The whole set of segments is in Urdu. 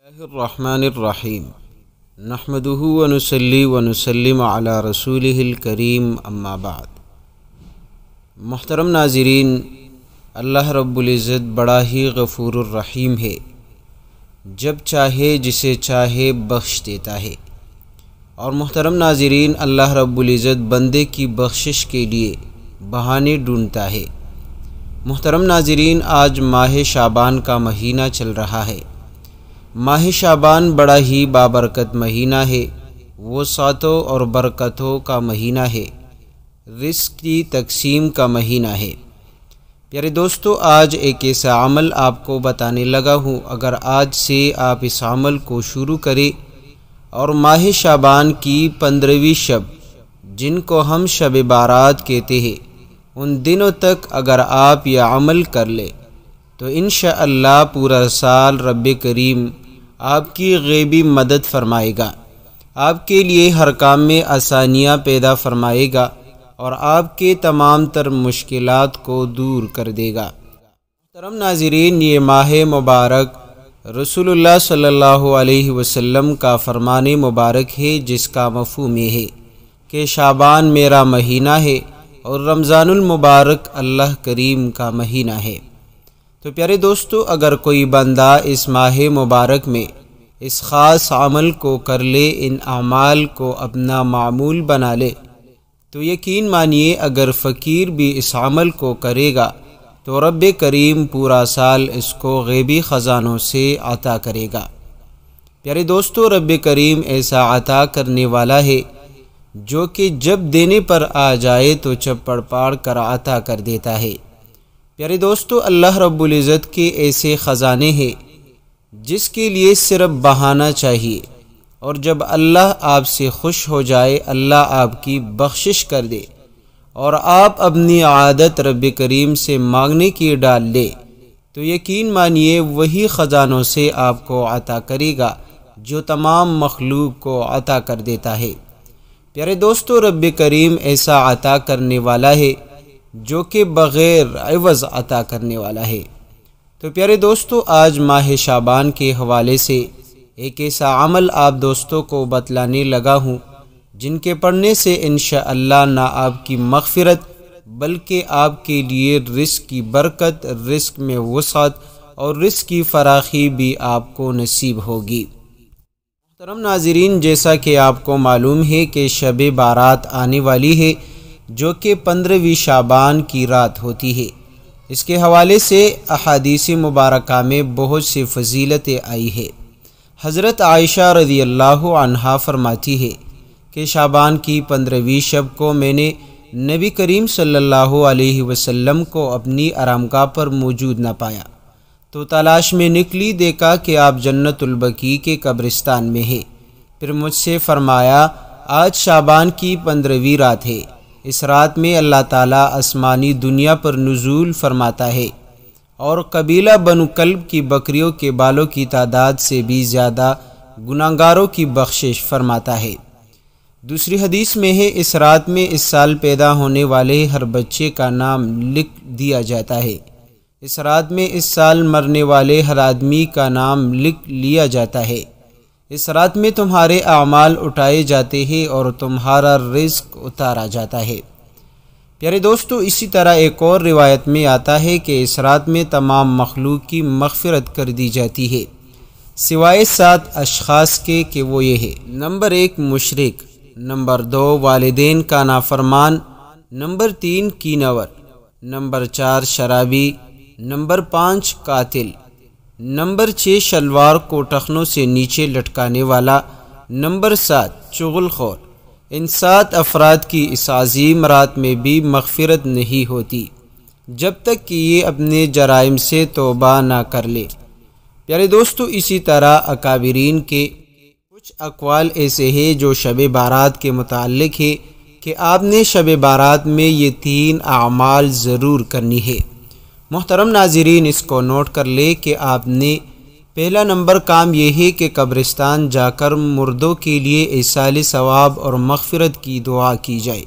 الرحمن الرحیم نحمده ونصلی ونسلم علی رسولہ الکریم اما بعد۔ محترم ناظرین، اللہ رب العزت بڑا ہی غفور الرحیم ہے، جب چاہے جسے چاہے بخش دیتا ہے۔ اور محترم ناظرین، اللہ رب العزت بندے کی بخشش کے لیے بہانے ڈھونڈتا ہے۔ محترم ناظرین، آج ماہ شعبان کا مہینہ چل رہا ہے۔ ماہ شعبان بڑا ہی بابرکت مہینہ ہے، وہ ساتوں اور برکتوں کا مہینہ ہے، رزق کی تقسیم کا مہینہ ہے۔ پیارے دوستو، آج ایک ایسا عمل آپ کو بتانے لگا ہوں، اگر آج سے آپ اس عمل کو شروع کریں اور ماہ شعبان کی 15ویں شب، جن کو ہم شب بارات کہتے ہیں، ان دنوں تک اگر آپ یہ عمل کر لیں تو انشاءاللہ پورا سال رب کریم آپ کی غیبی مدد فرمائے گا، آپ کے لیے ہر کام میں آسانیاں پیدا فرمائے گا اور آپ کے تمام تر مشکلات کو دور کر دے گا۔ محترم ناظرین، یہ ماہ مبارک رسول اللہ صلی اللہ علیہ وسلم کا فرمان مبارک ہے، جس کا مفہوم یہ ہے کہ شعبان میرا مہینہ ہے اور رمضان المبارک اللہ کریم کا مہینہ ہے۔ تو پیارے دوستو، اگر کوئی بندہ اس ماہ مبارک میں اس خاص عمل کو کر لے، ان اعمال کو اپنا معمول بنا لے، تو یقین مانیے اگر فقیر بھی اس عمل کو کرے گا تو رب کریم پورا سال اس کو غیبی خزانوں سے عطا کرے گا۔ پیارے دوستو، رب کریم ایسا عطا کرنے والا ہے جو کہ جب دینے پر آ جائے تو چپڑ پاڑ کر عطا کر دیتا ہے۔ پیارے دوستو، اللہ رب العزت کے ایسے خزانے ہیں جس کے لیے صرف بہانہ چاہیے، اور جب اللہ آپ سے خوش ہو جائے، اللہ آپ کی بخشش کر دے اور آپ اپنی عادت رب کریم سے مانگنے کی ڈال لے، تو یقین مانیے وہی خزانوں سے آپ کو عطا کرے گا جو تمام مخلوق کو عطا کر دیتا ہے۔ پیارے دوستو، رب کریم ایسا عطا کرنے والا ہے جو کہ بغیر عوض عطا کرنے والا ہے۔ تو پیارے دوستو، آج ماہ شعبان کے حوالے سے ایک ایسا عمل آپ دوستوں کو بتلانے لگا ہوں جن کے پڑھنے سے انشاءاللہ نہ آپ کی مغفرت بلکہ آپ کے لیے رزق کی برکت، رزق میں وسعت اور رزق کی فراخی بھی آپ کو نصیب ہوگی۔ محترم ناظرین، جیسا کہ آپ کو معلوم ہے کہ شب بارات آنے والی ہے، جو کہ 15ویں شعبان کی رات ہوتی ہے۔ اس کے حوالے سے احادیث مبارکہ میں بہت سی فضیلتیں آئی ہے۔ حضرت عائشہ رضی اللہ عنہا فرماتی ہے کہ شعبان کی 15ویں شب کو میں نے نبی کریم صلی اللہ علیہ وسلم کو اپنی آرامگاہ پر موجود نہ پایا، تو تلاش میں نکلی، دیکھا کہ آپ جنت البقیع کے قبرستان میں ہیں۔ پھر مجھ سے فرمایا، آج شعبان کی 15ویں رات ہے، اس رات میں اللہ تعالیٰ آسمانی دنیا پر نزول فرماتا ہے اور قبیلہ بنو کلب کی بکریوں کے بالوں کی تعداد سے بھی زیادہ گناہگاروں کی بخشش فرماتا ہے۔ دوسری حدیث میں ہے، اس رات میں اس سال پیدا ہونے والے ہر بچے کا نام لکھ دیا جاتا ہے، اس رات میں اس سال مرنے والے ہر آدمی کا نام لکھ لیا جاتا ہے، اس رات میں تمہارے اعمال اٹھائے جاتے ہیں اور تمہارا رزق اتارا جاتا ہے۔ پیارے دوستو، اسی طرح ایک اور روایت میں آتا ہے کہ اس رات میں تمام مخلوق کی مغفرت کر دی جاتی ہے، سوائے 7 اشخاص کے، کہ وہ یہ ہے: نمبر 1 مشرک، نمبر 2 والدین کا نافرمان، نمبر 3 کینور، نمبر 4 شرابی، نمبر 5 قاتل، نمبر 6 شلوار کو ٹخنوں سے نیچے لٹکانے والا، نمبر 7 چغل خور۔ ان 7 افراد کی اس عظیم رات میں بھی مغفرت نہیں ہوتی جب تک کہ یہ اپنے جرائم سے توبہ نہ کر لے۔ پیارے دوستو، اسی طرح اکابرین کے کچھ اقوال ایسے ہیں جو شب بارات کے متعلق ہے کہ آپ نے شب بارات میں یہ 3 اعمال ضرور کرنی ہے۔ محترم ناظرین، اس کو نوٹ کر لے کہ آپ نے پہلا نمبر کام یہ ہے کہ قبرستان جا کر مردوں کے لیے ایصال ثواب اور مغفرت کی دعا کی جائے۔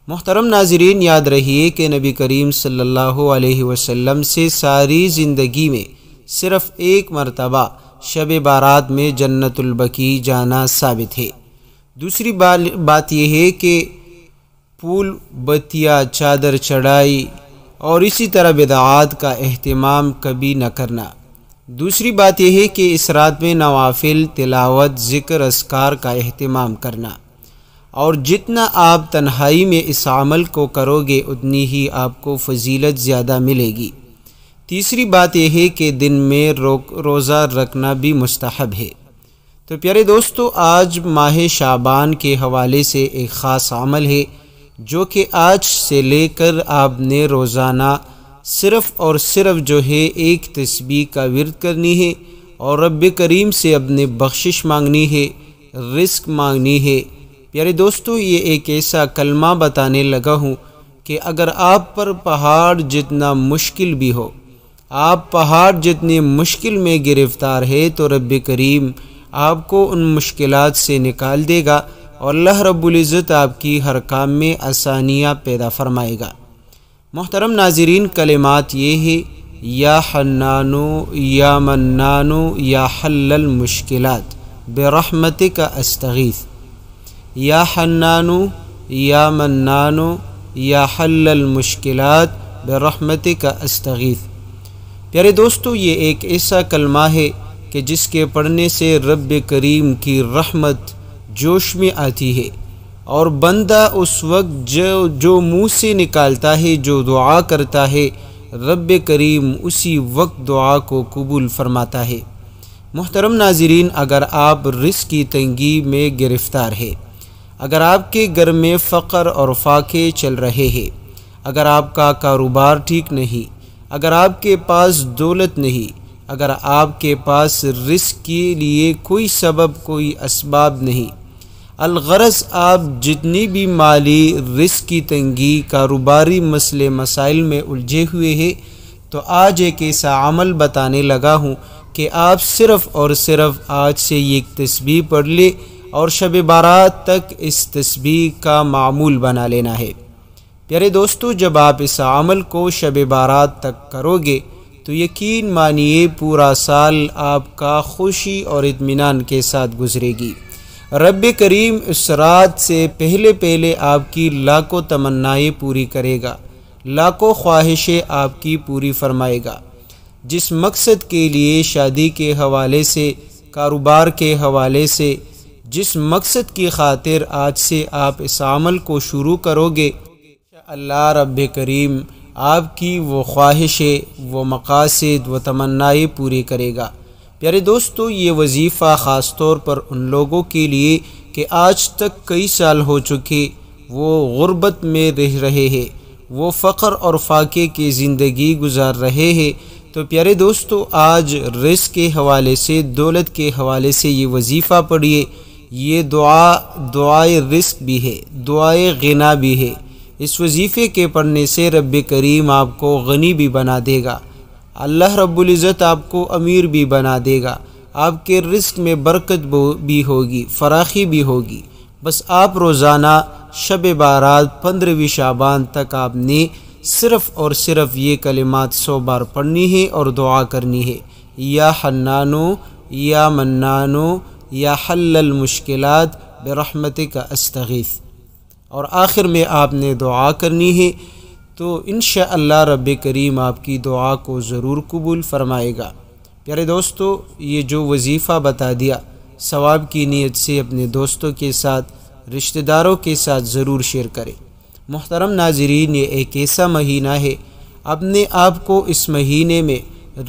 محترم ناظرین، یاد رہیے کہ نبی کریم صلی اللہ علیہ وسلم سے ساری زندگی میں صرف ایک مرتبہ شب بارات میں جنت البقیع جانا ثابت ہے۔ دوسری بات یہ ہے کہ پھول بتیا چادر چڑھائی اور اسی طرح بدعات کا اہتمام کبھی نہ کرنا۔ دوسری بات یہ ہے کہ اس رات میں نوافل، تلاوت، ذکر، اذکار کا اہتمام کرنا، اور جتنا آپ تنہائی میں اس عمل کو کرو گے اتنی ہی آپ کو فضیلت زیادہ ملے گی۔ تیسری بات یہ ہے کہ دن میں روزہ رکھنا بھی مستحب ہے۔ تو پیارے دوستو، آج ماہ شعبان کے حوالے سے ایک خاص عمل ہے جو کہ آج سے لے کر آپ نے روزانہ صرف اور صرف جو ہے ایک تسبیح کا ورد کرنی ہے اور رب کریم سے اپنے بخشش مانگنی ہے، رزق مانگنی ہے۔ پیارے دوستو، یہ ایک ایسا کلمہ بتانے لگا ہوں کہ اگر آپ پر پہاڑ جتنا مشکل بھی ہو، آپ پہاڑ جتنی مشکل میں گرفتار ہے، تو رب کریم آپ کو ان مشکلات سے نکال دے گا اور اللہ رب العزت آپ کی ہر کام میں آسانیاں پیدا فرمائے گا۔ محترم ناظرین، کلمات یہ ہے: یا حنانو یا منانو یا حل المشکلات برحمتک استغیث۔ یا حنانو یا منانو یا حل المشکلات برحمتک استغیث۔ پیارے دوستو، یہ ایک ایسا کلمہ ہے کہ جس کے پڑھنے سے رب کریم کی رحمت جوش میں آتی ہے، اور بندہ اس وقت جو منہ سے نکالتا ہے، جو دعا کرتا ہے، رب کریم اسی وقت دعا کو قبول فرماتا ہے۔ محترم ناظرین، اگر آپ رزق کی تنگی میں گرفتار ہے، اگر آپ کے گھر میں فقر اور فاقے چل رہے ہیں، اگر آپ کا کاروبار ٹھیک نہیں، اگر آپ کے پاس دولت نہیں، اگر آپ کے پاس رزق کے لیے کوئی سبب، کوئی اسباب نہیں، الغرض آپ جتنی بھی مالی، رزق کی تنگی، کاروباری مسئلے مسائل میں الجھے ہوئے ہیں، تو آج ایک ایسا عمل بتانے لگا ہوں کہ آپ صرف اور صرف آج سے یہ ایک تسبیح پڑھ لے اور شب بارات تک اس تسبیح کا معمول بنا لینا ہے۔ پیارے دوستو، جب آپ اس عمل کو شب بارات تک کرو گے تو یقین مانیے پورا سال آپ کا خوشی اور اطمینان کے ساتھ گزرے گی۔ رب کریم اس رات سے پہلے آپ کی لاکھوں تمنائیں پوری کرے گا، لاکھوں خواہشیں آپ کی پوری فرمائے گا۔ جس مقصد کے لیے شادی کے حوالے سے، کاروبار کے حوالے سے، جس مقصد کی خاطر آج سے آپ اس عمل کو شروع کرو گے، اللہ رب کریم آپ کی وہ خواہشیں، وہ مقاصد، وہ تمنائیں پوری کرے گا۔ پیارے دوستو، یہ وظیفہ خاص طور پر ان لوگوں کے لیے کہ آج تک کئی سال ہو چکے وہ غربت میں رہ رہے ہیں، وہ فقر اور فاقے کی زندگی گزار رہے ہیں۔ تو پیارے دوستو، آج رزق کے حوالے سے، دولت کے حوالے سے یہ وظیفہ پڑھیے۔ یہ دعائے رزق بھی ہے، دعائے غنا بھی ہے۔ اس وظیفے کے پڑھنے سے رب کریم آپ کو غنی بھی بنا دے گا، اللہ رب العزت آپ کو امیر بھی بنا دے گا، آپ کے رزق میں برکت بھی ہوگی، فراخی بھی ہوگی۔ بس آپ روزانہ شب بارات 15ویں شعبان تک آپ نے صرف اور صرف یہ کلمات 100 بار پڑھنی ہے اور دعا کرنی ہے: یا حنانو یا منانو یا حل المشکلات برحمتک استغیث۔ اور آخر میں آپ نے دعا کرنی ہے، تو انشاءاللہ رب کریم آپ کی دعا کو ضرور قبول فرمائے گا۔ پیارے دوستو، یہ جو وظیفہ بتا دیا، ثواب کی نیت سے اپنے دوستوں کے ساتھ، رشتہ داروں کے ساتھ ضرور شیئر کریں۔ محترم ناظرین، یہ ایک ایسا مہینہ ہے، اپنے آپ کو اس مہینے میں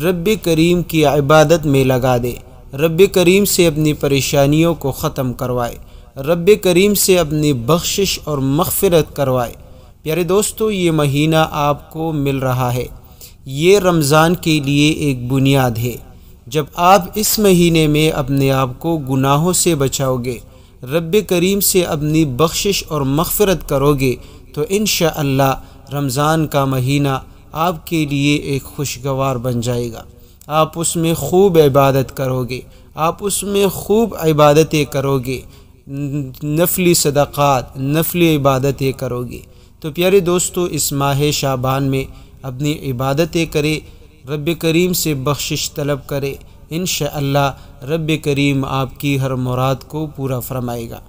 رب کریم کی عبادت میں لگا دے، رب کریم سے اپنی پریشانیوں کو ختم کروائے، رب کریم سے اپنی بخشش اور مغفرت کروائے۔ پیارے دوستو، یہ مہینہ آپ کو مل رہا ہے، یہ رمضان کے لیے ایک بنیاد ہے۔ جب آپ اس مہینے میں اپنے آپ کو گناہوں سے بچاؤ گے، رب کریم سے اپنی بخشش اور مغفرت کرو گے، تو انشاءاللہ رمضان کا مہینہ آپ کے لیے ایک خوشگوار بن جائے گا۔ آپ اس میں خوب عبادت کرو گے، آپ اس میں خوب عبادتیں کرو گے، نفلی صدقات، نفلی عبادتیں کرو گے۔ تو پیارے دوستو، اس ماہ شعبان میں اپنی عبادتیں کرے، رب کریم سے بخشش طلب کرے، انشاءاللہ رب کریم آپ کی ہر مراد کو پورا فرمائے گا۔